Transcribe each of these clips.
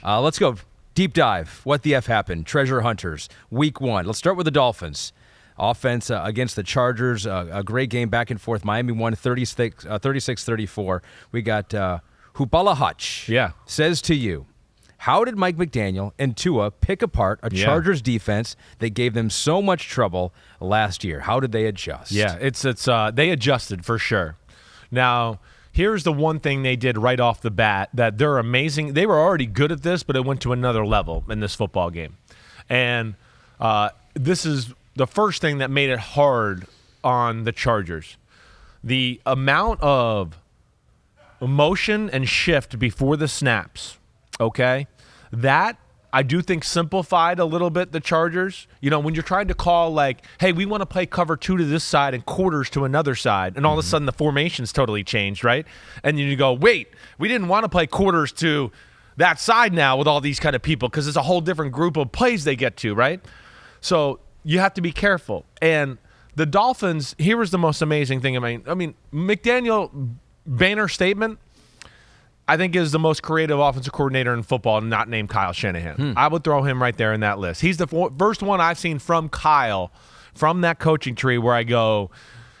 Let's go. Deep dive. What the F happened? Treasure Hunters, week 1. Let's start with the Dolphins. Offense against the Chargers. A great game back and forth. Miami won 36-34. We got Hupala Hutch. Yeah. Says to you, how did Mike McDaniel and Tua pick apart a Chargers defense that gave them so much trouble last year? How did they adjust? Yeah, it's they adjusted for sure. Now, here's the one thing they did right off the bat that they're amazing. They were already good at this, but it went to another level in this football game. And this is the first thing that made it hard on the Chargers. The amount of motion and shift before the snaps, okay? That, I do think, simplified a little bit the Chargers. You know, when you're trying to call, like, hey, we want to play cover 2 to this side and quarters to another side, and all of a sudden the formation's totally changed, right? And then you go, wait, we didn't want to play quarters to that side now with all these kind of people because it's a whole different group of plays they get to, right? So you have to be careful. And the Dolphins, here was the most amazing thing. I mean, McDaniel, banner statement, I think is the most creative offensive coordinator in football, not named Kyle Shanahan. I would throw him right there in that list. He's the first one I've seen from Kyle, from that coaching tree where I go,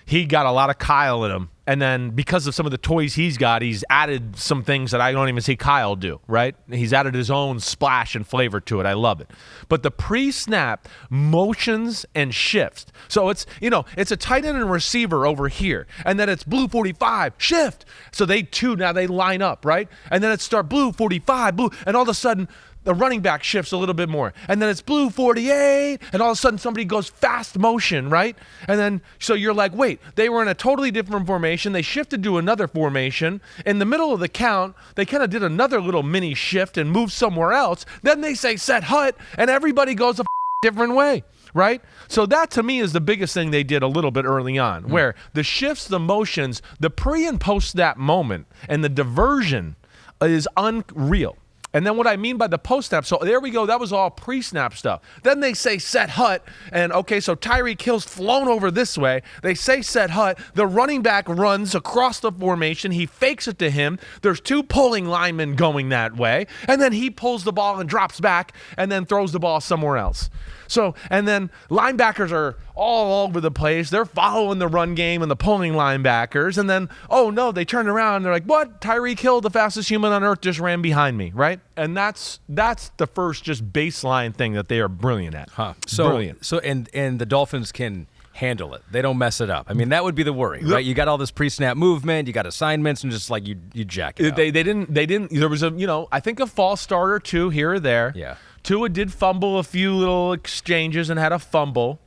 he got a lot of Kyle in him. And then because of some of the toys he's got, he's added some things that I don't even see Kyle do, right? He's added his own splash and flavor to it. I love it. But the pre-snap motions and shifts. So it's, it's a tight end and receiver over here. And then it's blue 45, shift. So now they line up, right? And then it's start blue 45, blue. And all of a sudden, the running back shifts a little bit more. And then it's blue 48, and all of a sudden somebody goes fast motion, right? And then, so you're like, wait, they were in a totally different formation. They shifted to another formation. In the middle of the count, they kind of did another little mini shift and moved somewhere else. Then they say set hut, and everybody goes a different way, right? So that, to me, is the biggest thing they did a little bit early on, where the shifts, the motions, the pre and post that moment, and the diversion is unreal. And then what I mean by the post-snap, so there we go, that was all pre-snap stuff. Then they say set hut, and okay, so Tyreek Hill's flown over this way. They say set hut. The running back runs across the formation. He fakes it to him. There's 2 pulling linemen going that way, and then he pulls the ball and drops back and then throws the ball somewhere else. So, and then linebackers are all over the place. They're following the run game and the pulling linebackers. And then, oh no, they turn around and they're like, what? Tyreek Hill, the fastest human on earth, just ran behind me, right? And that's the first just baseline thing that they are brilliant at. Brilliant. So and the Dolphins can handle it. They don't mess it up. I mean, that would be the worry, right? You got all this pre-snap movement, you got assignments, and just like you jack it out. They didn't. There was I think a false start or 2 here or there. Yeah. Tua did fumble a few little exchanges and had a fumble,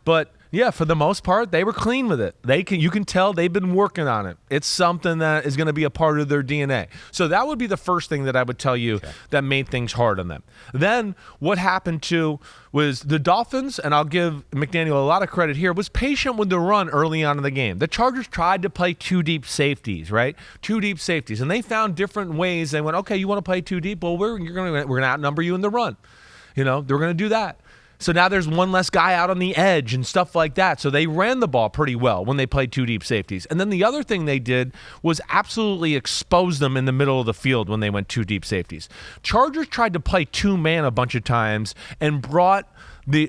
but yeah, for the most part, they were clean with it. You can tell they've been working on it. It's something that is going to be a part of their DNA. So that would be the first thing that I would tell you that made things hard on them. Then what happened was the Dolphins, and I'll give McDaniel a lot of credit here, was patient with the run early on in the game. The Chargers tried to play 2 deep safeties, right? 2 deep safeties, and they found different ways. They went, okay, you want to play 2 deep? Well, we're going to outnumber you in the run. They're going to do that. So now there's one less guy out on the edge and stuff like that. So they ran the ball pretty well when they played 2 deep safeties. And then the other thing they did was absolutely expose them in the middle of the field when they went 2 deep safeties. Chargers tried to play 2-man a bunch of times and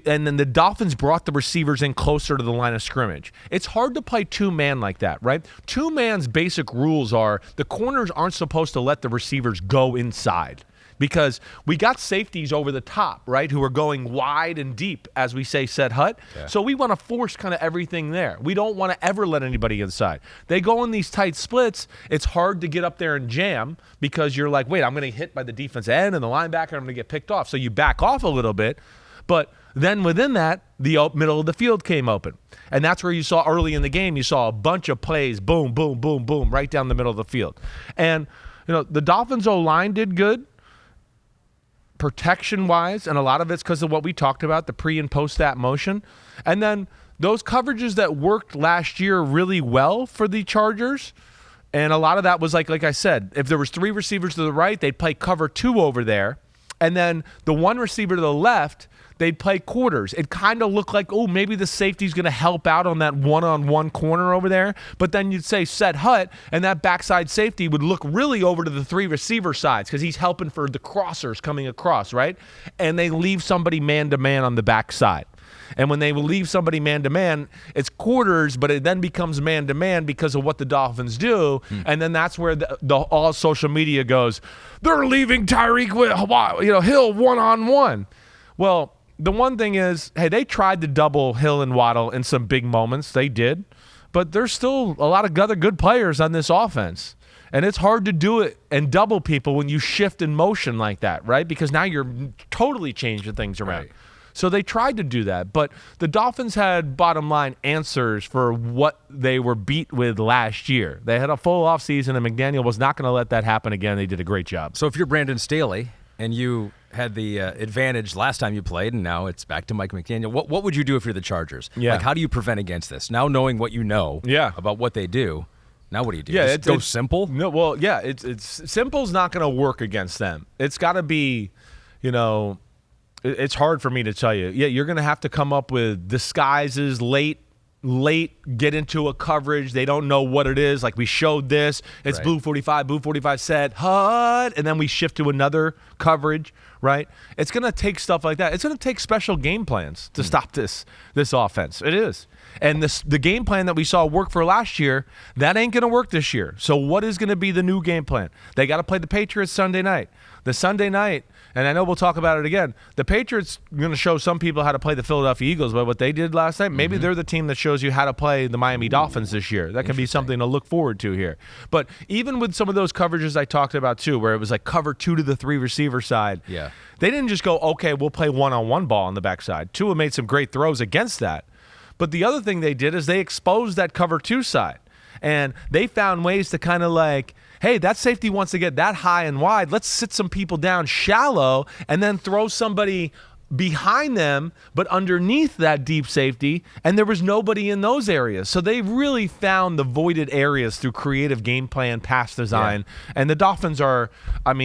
then the Dolphins brought the receivers in closer to the line of scrimmage. It's hard to play 2-man like that, right? 2-man's basic rules are the corners aren't supposed to let the receivers go inside. Because we got safeties over the top, right, who are going wide and deep, as we say, set hut. Yeah. So we want to force kind of everything there. We don't want to ever let anybody inside. They go in these tight splits. It's hard to get up there and jam because you're like, wait, I'm going to get hit by the defense end and the linebacker, I'm going to get picked off. So you back off a little bit. But then within that, the middle of the field came open. And that's where you saw early in the game, you saw a bunch of plays, boom, boom, boom, boom, right down the middle of the field. And, the Dolphins' O-line did good. Protection-wise, and a lot of it's because of what we talked about, the pre- and post-snap motion. And then those coverages that worked last year really well for the Chargers, and a lot of that was like I said, if there was 3 receivers to the right, they'd play cover 2 over there. And then the one receiver to the left, they'd play quarters. It kind of looked like, oh, maybe the safety's going to help out on that one-on-one corner over there. But then you'd say set hut, and that backside safety would look really over to the 3 receiver sides because he's helping for the crossers coming across, right? And they leave somebody man-to-man on the backside. And when they will leave somebody man-to-man, it's quarters, but it then becomes man-to-man because of what the Dolphins do. And then that's where all social media goes, they're leaving Tyreek Hill one-on-one. Well, the one thing is, hey, they tried to double Hill and Waddle in some big moments. They did. But there's still a lot of other good players on this offense. And it's hard to do it and double people when you shift in motion like that, right? Because now you're totally changing things around. Right. So they tried to do that, but the Dolphins had bottom line answers for what they were beat with last year. They had a full offseason, and McDaniel was not going to let that happen again. They did a great job. So if you're Brandon Staley and you had the advantage last time you played, and now it's back to Mike McDaniel, what would you do if you're the Chargers? Yeah. Like, how do you prevent against this? Now knowing what you know about what they do, now what do you do? Yeah, Just go simple? No, well, yeah, it's simple's not going to work against them. It's got to be, it's hard for me to tell you. Yeah, you're going to have to come up with disguises late, get into a coverage. They don't know what it is. Like we showed this. It's right. Blue 45 set, HUD, and then we shift to another coverage, right? It's going to take stuff like that. It's going to take special game plans to stop this offense. It is. And the game plan that we saw work for last year, that ain't going to work this year. So what is going to be the new game plan? They got to play the Patriots Sunday night. The Sunday night, and I know we'll talk about it again, the Patriots are going to show some people how to play the Philadelphia Eagles, but what they did last night, maybe they're the team that shows you how to play the Miami Dolphins this year. That can be something to look forward to here. But even with some of those coverages I talked about too, where it was like cover 2 to the 3 receiver side, they didn't just go, okay, we'll play one-on-one ball on the backside. Tua made some great throws against that. But the other thing they did is they exposed that cover 2 side. And they found ways to kind of like, hey, that safety wants to get that high and wide. Let's sit some people down shallow and then throw somebody behind them, but underneath that deep safety, and there was nobody in those areas. So they really found the voided areas through creative game plan, pass design. And the Dolphins are,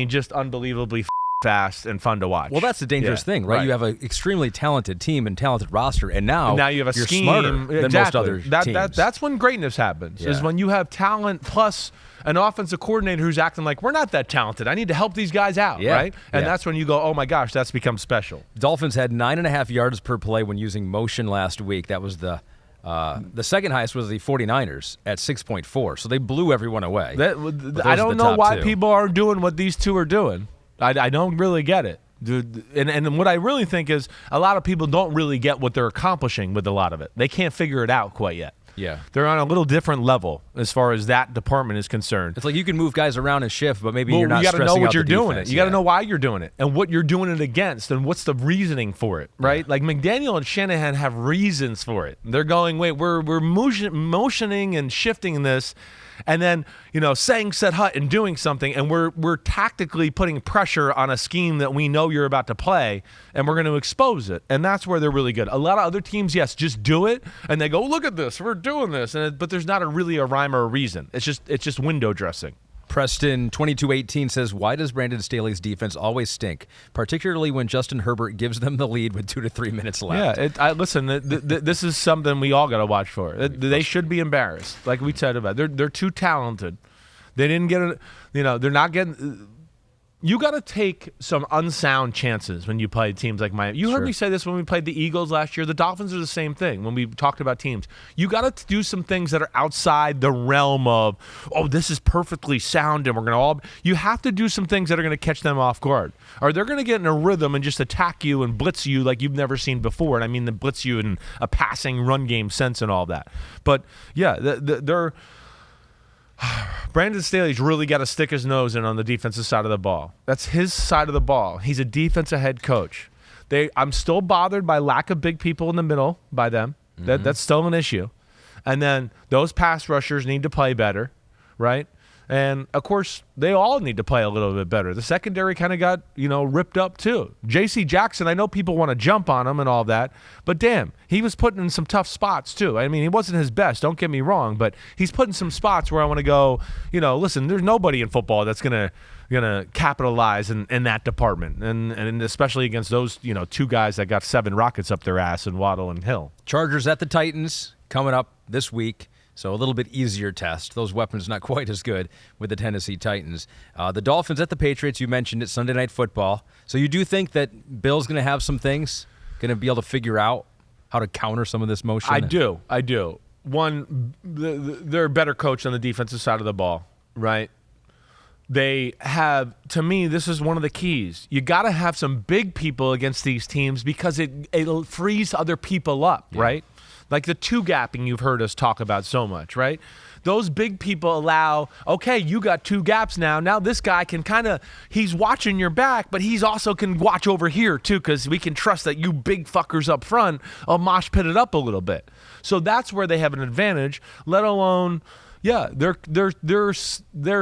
just unbelievably fast and fun to watch. Well, that's the dangerous thing, right? You have an extremely talented team and talented roster, and now you have a you're scheme smarter than most other teams. That's when greatness happens, is when you have talent plus an offensive coordinator who's acting like, we're not that talented. I need to help these guys out, right? And that's when you go, oh my gosh, that's become special. Dolphins had 9.5 yards per play when using motion last week. That was the second highest was the 49ers at 6.4. So they blew everyone away. I don't know why people are doing what these two are doing. I don't really get it. And what I really think is a lot of people don't really get what they're accomplishing with a lot of it. They can't figure it out quite yet. Yeah. They're on a little different level as far as that department is concerned. It's like you can move guys around and shift, but maybe you're not stressing out the defense. You got to know what you're doing it. You got to know why you're doing it and what you're doing it against and what's the reasoning for it, right? Like McDaniel and Shanahan have reasons for it. They're going, wait, we're motioning and shifting this, and then, saying set hut and doing something, and we're tactically putting pressure on a scheme that we know you're about to play, and we're going to expose it. And that's where they're really good. A lot of other teams, yes, just do it, and they go, look at this, we're doing this, but there's not really a rhyme or a reason. It's just window dressing. Preston 2218 says, why does Brandon Staley's defense always stink, particularly when Justin Herbert gives them the lead with 2 to 3 minutes left? Yeah, listen, this is something we all got to watch for. They should be embarrassed, like we said about. They're too talented. They didn't get it. They're not getting. You got to take some unsound chances when you play teams like Miami. You heard me say this when we played the Eagles last year. The Dolphins are the same thing when we talked about teams. You got to do some things that are outside the realm of, oh, this is perfectly sound and we're going to all. You have to do some things that are going to catch them off guard. Or they're going to get in a rhythm and just attack you and blitz you like you've never seen before. And I mean, the blitz you in a passing run game sense and all that. But yeah, they're. Brandon Staley's really got to stick his nose in on the defensive side of the ball. That's his side of the ball. He's a defensive head coach. I'm still bothered by lack of big people in the middle by them. That's still an issue. And then those pass rushers need to play better, right? And, of course, they all need to play a little bit better. The secondary kind of got, ripped up too. J.C. Jackson, I know people want to jump on him and all that, but damn, he was putting in some tough spots too. I mean, he wasn't his best, don't get me wrong, but he's putting some spots where I want to go, listen, there's nobody in football that's going to capitalize in that department, and especially against those, two guys that got 7 rockets up their ass in Waddle and Hill. Chargers at the Titans coming up this week. So a little bit easier test. Those weapons not quite as good with the Tennessee Titans. The Dolphins at the Patriots, you mentioned it, Sunday Night Football. So you do think that Bill's going to have some things, going to be able to figure out how to counter some of this motion? I do. One, they're a better coach on the defensive side of the ball, right? They have, to me, this is one of the keys. You got to have some big people against these teams because it frees other people up, right? Like the two-gapping you've heard us talk about so much, right? Those big people allow, okay, you got 2 gaps now. Now this guy can he's watching your back, but he's also can watch over here too because we can trust that you big fuckers up front will mosh pit it up a little bit. So that's where they have an advantage, let alone, their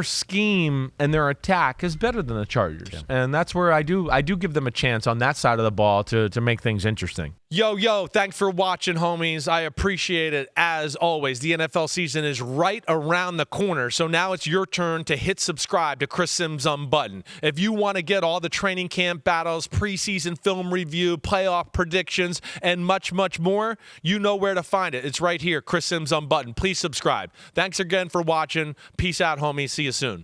scheme and their attack is better than the Chargers. Yeah. And that's where I do give them a chance on that side of the ball to make things interesting. Yo, thanks for watching, homies. I appreciate it as always. The NFL season is right around the corner, so now it's your turn to hit subscribe to Chris Simms Unbuttoned. If you want to get all the training camp battles, preseason film review, playoff predictions, and much, much more, you know where to find it. It's right here, Chris Simms Unbuttoned. Please subscribe. Thanks again for watching. Peace out, homies. See you soon.